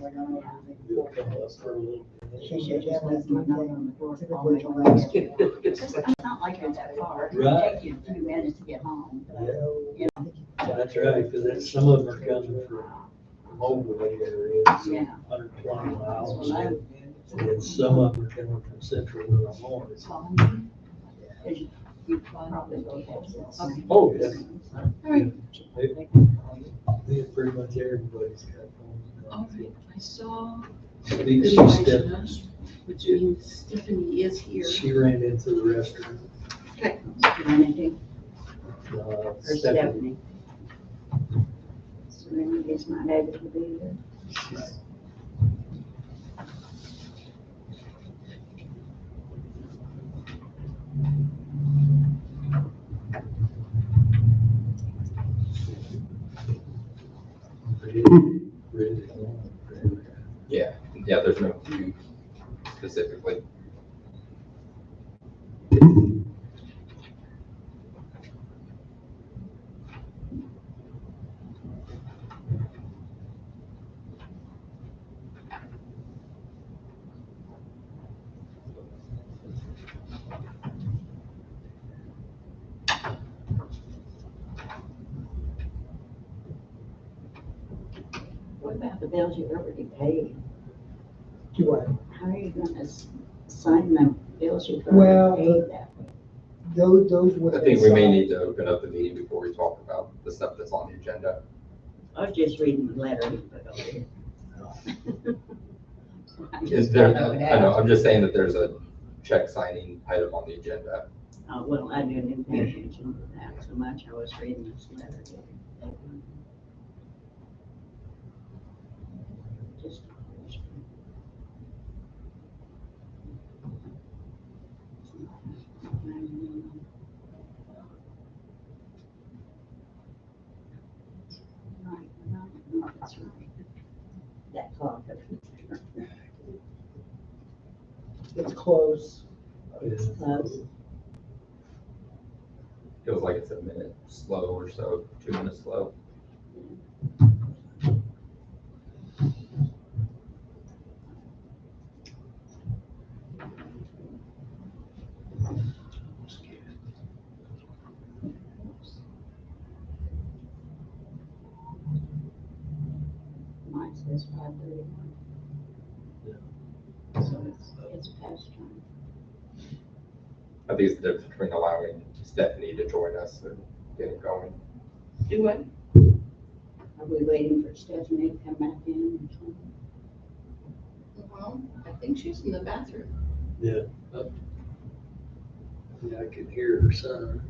like, I don't know if you We'll come up for a little bit. She said, yeah, that's my thing. Typically it's around. It's not like you're that far. It'll Right. take you a few minutes to get home. Yeah. That's right, because some of them are coming from over the area, Yeah. 120 miles. Well, And some of them are coming from central Illinois. You probably will have this. Okay. Oh, yeah. All right. Pretty much everybody's got All phones. right, I saw She the stepped, likeness, which means Stephanie is here. she ran into the restroom. Serenity Stephanie. or Stephanie. Serenity's not able to be here. Really. Yeah, there's no queue specifically. What about the bills you've already paid? Do what? How are you gonna sign the bills you've Well, already paid that? Those would I have think been we may signed. need to open up the meeting before we talk about the stuff that's on the agenda. I was just reading the letter you put over here. I Is just there, don't know what I know, happened. I'm just saying that there's a check signing item on the agenda. Well, I didn't pay attention to that so much. I was reading this letter. Just. Right, no, that's right. That clock. It's close. It's close. Feels like it's a minute slow or so, 2 minutes slow. Mine says 5:31. So it's past time. I think it's the difference between allowing Stephanie to join us and getting going. Do what? Are we waiting for Stephanie to come back in or something? Well, I think she's in the bathroom. Yeah. Yeah, I can hear her son.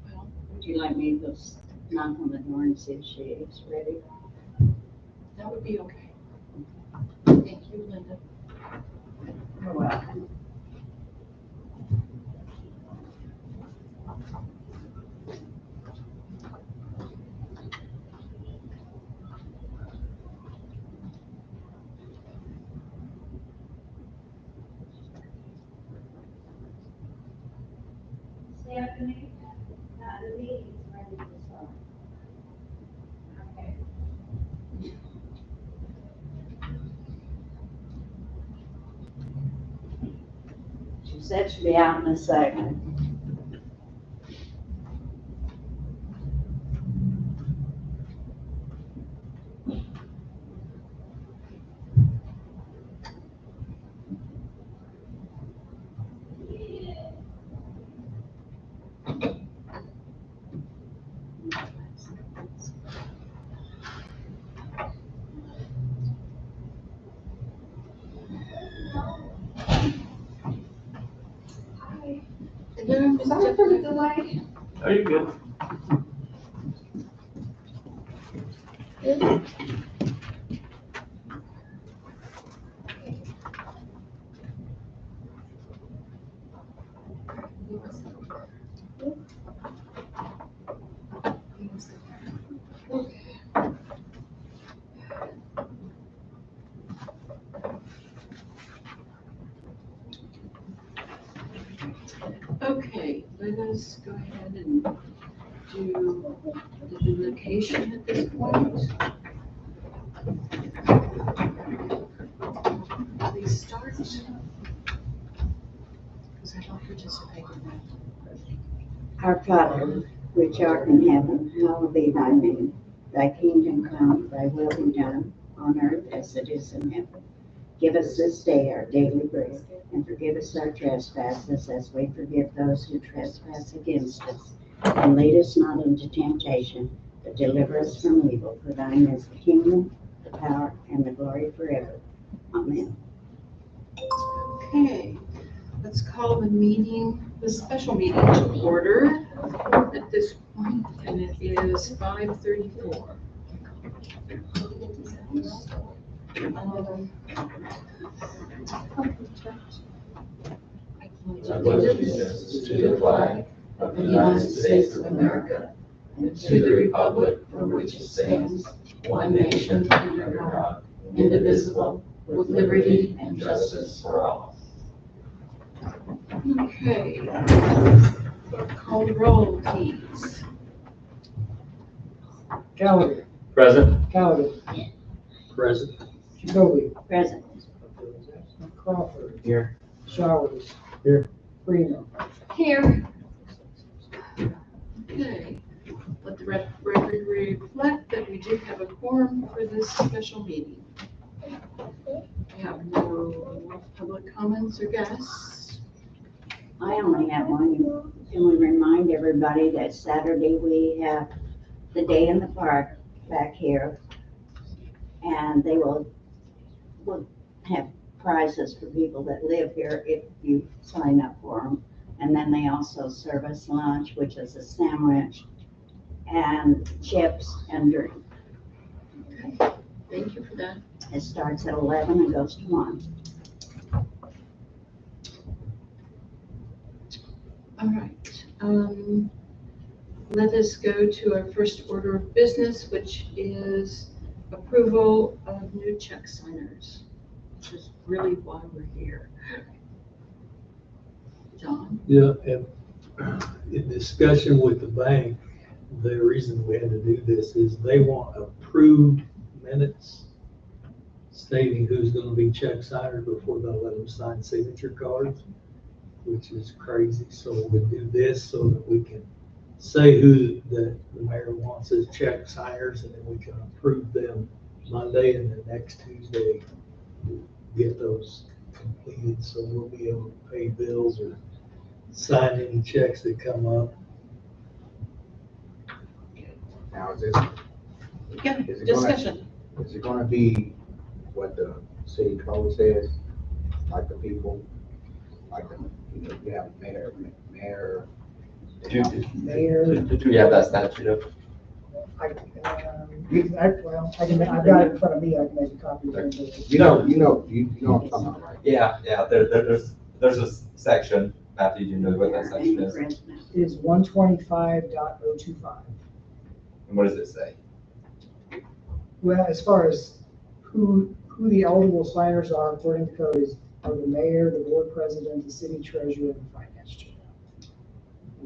Well, Would you like me to go knock on the door and see if she is ready? that would be okay. Thank you, Linda. You're welcome. Stephanie, the meeting's ready to start. Okay. She said she'll be out in a second. Hello, Miss Sorry for the Stephanie. delay. Are you good? Okay, let us go ahead and do the duplication at this point. Please start. Because I don't participate in that. Our Father, which art in heaven, hallowed be thy name. Thy kingdom come, thy will be done, on earth as it is in heaven. Give us this day our daily bread, and forgive us our trespasses as we forgive those who trespass against us. And lead us not into temptation, but deliver us from evil. For thine is the kingdom, the power, and the glory forever. Amen. Okay, let's call the special meeting to order at this point, and it is 5:34. Allegiance to the flag of the United States of America and to the republic for which it stands, one nation under God, indivisible, with liberty and justice for all. Okay. Call the roll, please. Gallagher, Present. Callaghan, Present. Jacoby, Present. Crawford, Here. Showers. Here. Freeman. Here. Okay. Let the record reflect that we do have a quorum for this special meeting. We have no public comments or guests. I only have one. Can we remind everybody that Saturday we have the day in the park back here? And they will have prizes for people that live here if you sign up for them. And then they also serve us lunch, which is a sandwich and chips and drink. Okay. Thank you for that. It starts at 11 and goes to 1. All right. Let us go to our first order of business, which is approval of new check signers, which is really why we're here. John? Yeah, and in discussion with the bank, the reason we had to do this is they want approved minutes stating who's gonna be check signers before they'll let them sign signature cards, which is crazy. So we do this so that we can say who the mayor wants as check signers, and then we can approve them Monday, and then next Tuesday, get those completed, so we'll be able to pay bills or sign any checks that come up. Now, is it Yeah, Is it discussion. gonna be what the city code says, like the people, like the, you have mayor. Mayor, Do we have that statute up? I've got it in front of me, I can make a copy of it. You know what I'm talking about, right? Yeah, there's a section, Matthew, do you know what that section is? President. It is 125.025. And what does it say? Well, as far as who the eligible signers are, according to code, are the mayor, the board president, the city treasurer, and the finance chair.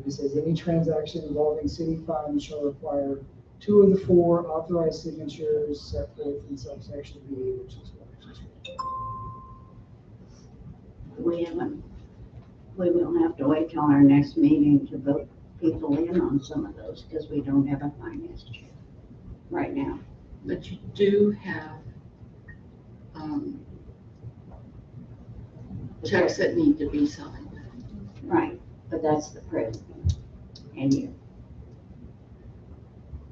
It says any transaction involving city funds shall require 2 of the 4 authorized signatures set forth in subsection B, which is what I just read. We will have to wait till our next meeting to vote people in on some of those because we don't have a finance chair right now. But you do have checks that need to be signed. Right, but that's the president and you.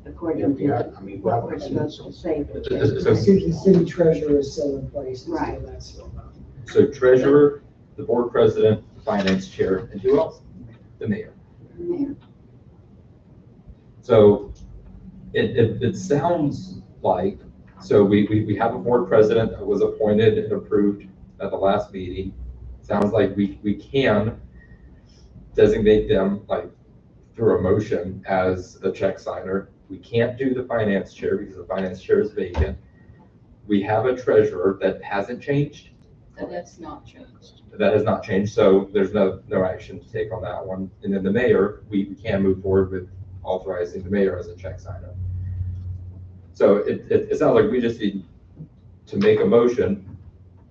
According Yeah, to I mean, what we're supposed to say. So- The city treasurer is still in place, and so Right. that's still not. So treasurer, the board president, finance chair, and who else? The mayor. Mayor. So it sounds like, so we have a board president that was appointed and approved at the last meeting. Sounds like we can designate them like through a motion as a check signer. We can't do the finance chair because the finance chair is vacant. We have a treasurer that hasn't changed. And that's not changed. That has not changed, so there's no action to take on that one. And then the mayor, we can move forward with authorizing the mayor as a check signer. So it sounds like we just need to make a motion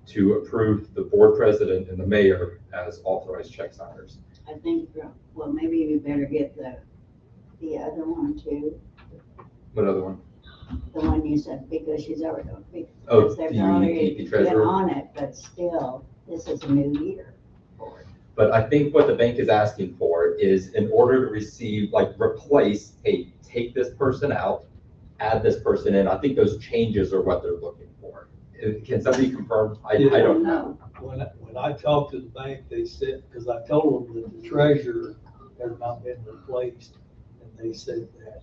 to approve the board president and the mayor as authorized check signers. I think, well, maybe we better get the other one too, What other one? the one you said, because she's already, Oh, because they've the already been treasurer. on it, but still, this is a new year for it. But I think what the bank is asking for is in order to receive, like replace, hey, take this person out, add this person in. I think those changes are what they're looking for. Can somebody confirm? I don't know. When I talked to the bank, they said, because I told them that the treasurer has not been replaced, and they said that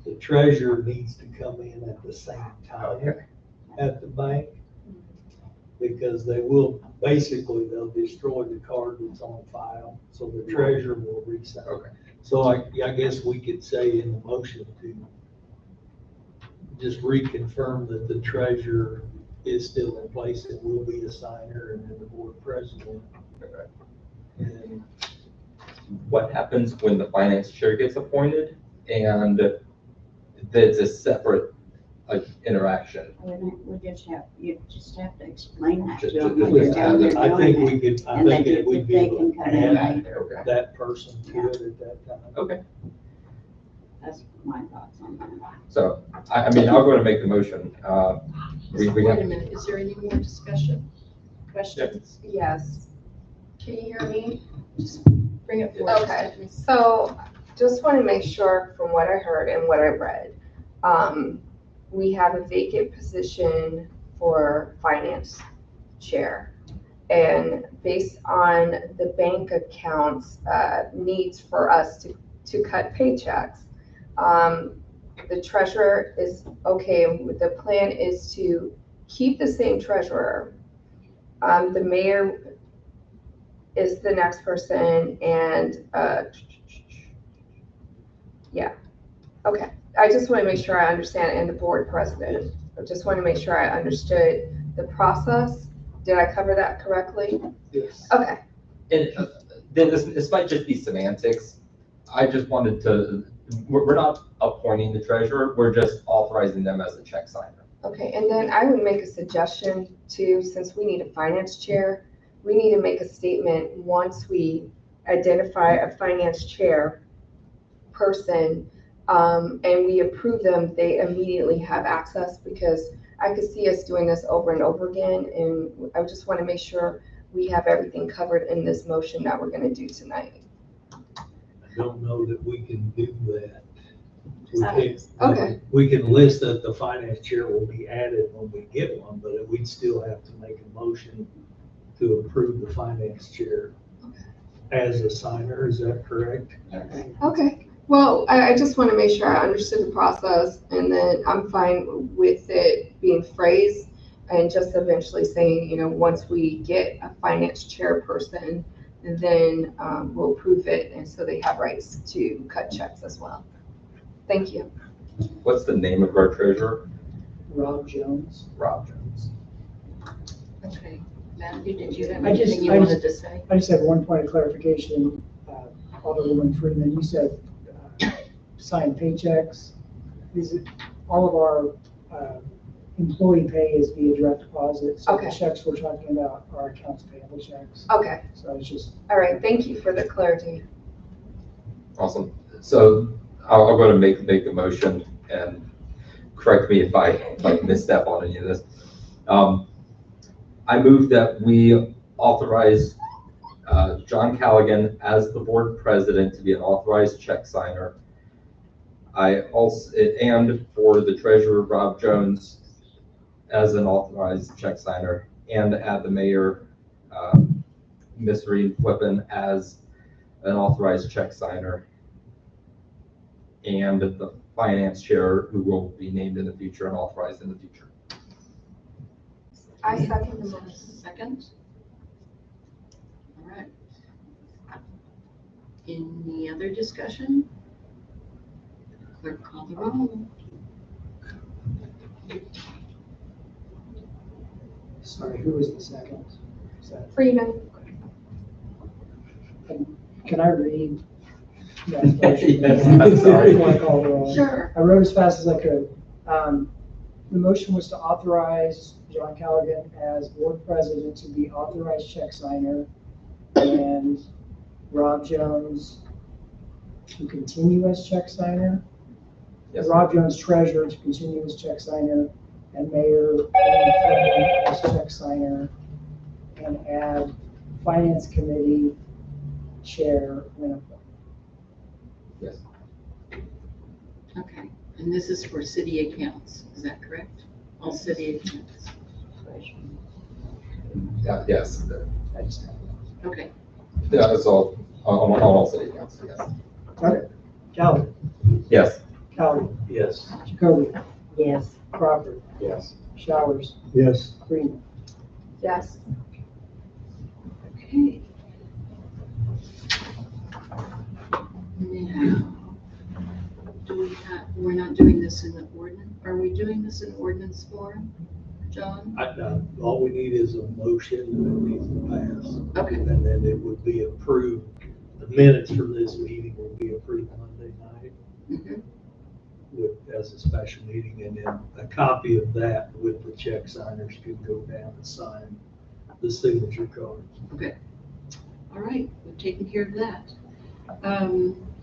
the treasurer needs to come in at the same time Okay. at the bank, because they will, basically, they'll destroy the card that's on file, so the treasurer will resign. Okay. So I guess we could say in the motion to just reconfirm that the treasurer is still in place, it will be a signer, and then the board president. Okay. And What happens when the finance chair gets appointed and that's a separate like interaction? We just have, you just have to explain that to Just- them. just- when you're just down there I think doing we it. could, I And think they it would be they able can to come in add later. Okay. that person to it at that time. Okay. That's my thoughts on that. So, I mean, I'll go to make the motion. We Wait have, a minute, is there any more discussion? Questions? Yes. Can you hear me? Just bring it forward. Okay. Stephanie. So just want to make sure from what I heard and what I read, we have a vacant position for finance chair. And based on the bank accounts, needs for us to cut paychecks, the treasurer is okay. The plan is to keep the same treasurer. The mayor is the next person, and, yeah, okay. I just want to make sure I understand, and the board president. I just want to make sure I understood the process. Did I cover that correctly? Yes. Okay, and then this might just be semantics. I just wanted to, we're not appointing the treasurer, we're just authorizing them as a check signer. okay, and then I would make a suggestion too, since we need a finance chair, we need to make a statement once we identify a finance chair person, and we approve them, they immediately have access, because I could see us doing this over and over again, and I just want to make sure we have everything covered in this motion that we're gonna do tonight. I don't know that we can do that. We can't- Okay. We can list that the finance chair will be added when we get one, but we'd still have to make a motion to approve the finance chair as a signer, is that correct? Okay, well, I just want to make sure I understood the process, and then I'm fine with it being phrased and just eventually saying, once we get a finance chairperson, then we'll approve it, and so they have rights to cut checks as well. Thank you. What's the name of our treasurer? Rob Jones. Rob Jones. Okay. Matthew, did you have I just- anything you I wanted to say? I just have one point of clarification. Alderwoman Freeman, you said sign paychecks. Is it, all of our employee pay is via direct deposit? So the Okay. checks we're talking about are accounts payable checks. Okay, So it's just, all right, thank you for the clarity. Awesome. So I'll go to make the motion and correct me if I misstep on any of this. I move that we authorize John Callaghan as the board president to be an authorized check signer. I also, and for the treasurer, Rob Jones, as an authorized check signer, and add the mayor, Ms. Reed Flippin, as an authorized check signer, and the finance chair, who will be named in the future and authorized in the future. I second the motion. Second? All right. Any other discussion? Clerk, call the roll. sorry, who was the second? Is that- Freeman, Can I read That's motion. Yes, I'm sorry. I want to call the roll. Sure. I wrote as fast as I could. The motion was to authorize John Callaghan as board president to be authorized check signer and Rob Jones to continue as check signer. Yes. Rob Jones treasurer to continue as check signer and Mayor Amy Fleming as check signer and add finance committee chair when appointed. Yes. Okay, and this is for city accounts, is that correct? All city accounts, Yeah, yes. I just have okay. Yeah, it's all, on all city accounts, yes. Okay. Callaghan, Yes. Callaghan, Yes. Jacoby, Yes. Crawford, Yes. Showers, Yes. Freeman. Yes. Okay. Now, do we have, we're not doing this in the ordinance, are we doing this in ordinance form, John? All we need is a motion and it needs to pass. Okay, And then it would be approved. The minutes from this meeting will be approved Monday night mhm, as a special meeting. And then a copy of that with the check signers can go down and sign the signature cards. all right, we've taken care of that.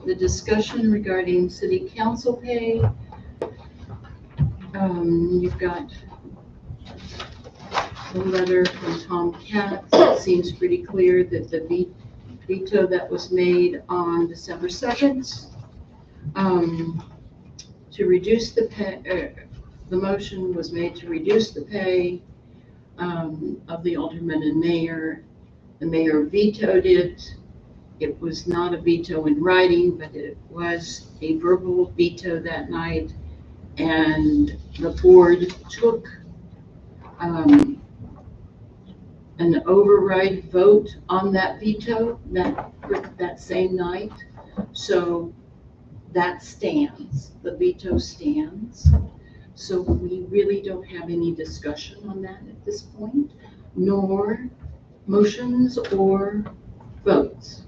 The discussion regarding city council pay. You've got a letter from Tom Katz. It seems pretty clear that the veto that was made on December 2nd to reduce the pay, the motion was made to reduce the pay of the alderman and mayor. The mayor vetoed it. It was not a veto in writing, but it was a verbal veto that night. And the board took an override vote on that veto that same night. So that stands, the veto stands. So we really don't have any discussion on that at this point, nor motions or votes.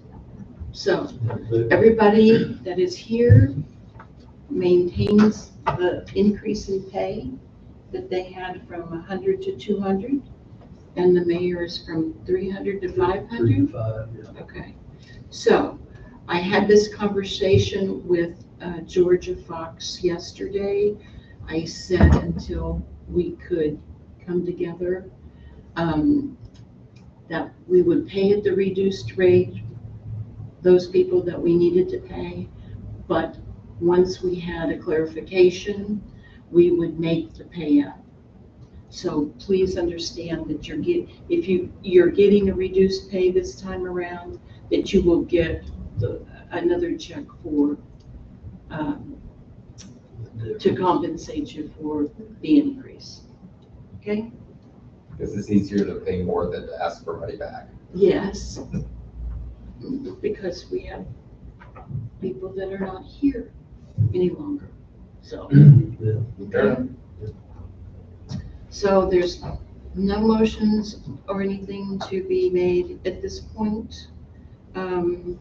So everybody that is here maintains the increase in pay that they had from 100 to 200, and the mayor's from 300 to 500. 3 to 5, yeah. Okay, so I had this conversation with Georgia Fox yesterday. I said until we could come together, that we would pay at the reduced rate those people that we needed to pay, but once we had a clarification, we would make the pay up. So please understand that if you're getting a reduced pay this time around, that you will get another check for to compensate you for the increase. Okay? Because it's easier to pay more than to ask for money back. Yes, because we have people that are not here any longer. So, Yeah. so there's no motions or anything to be made at this point. And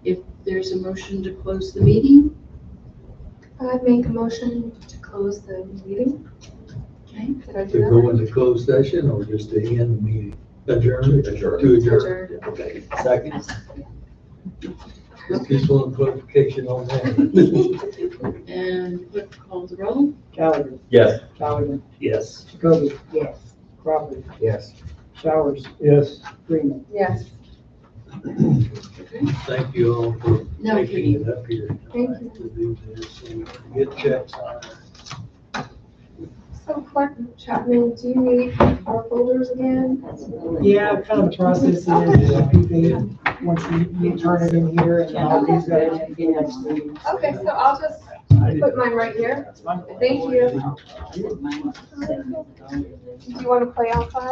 if there's a motion to close the meeting, I'd make a motion to close the meeting. okay? Did I do To that? go into closed session or just to end the meeting? Adjourn? Adjourn. To adjourn. Adjourn. Okay, second. Just one clarification on that. And clerk call the roll. Callaghan, Yes. Callaghan, Yes. Jacoby, Yes. Crawford, Yes. Showers, Yes. Freeman. Yes. Okay. Thank you all for No, making Katie. it up here Thank tonight to do this, so we can get checks on it. So Clark Chapman, do you need our folders again? Yeah, kind of the process is, once you turn it in here and all these guys in for the next meeting. Okay, so I'll just put mine right here. That's fine. Thank you. Do you want to play outside?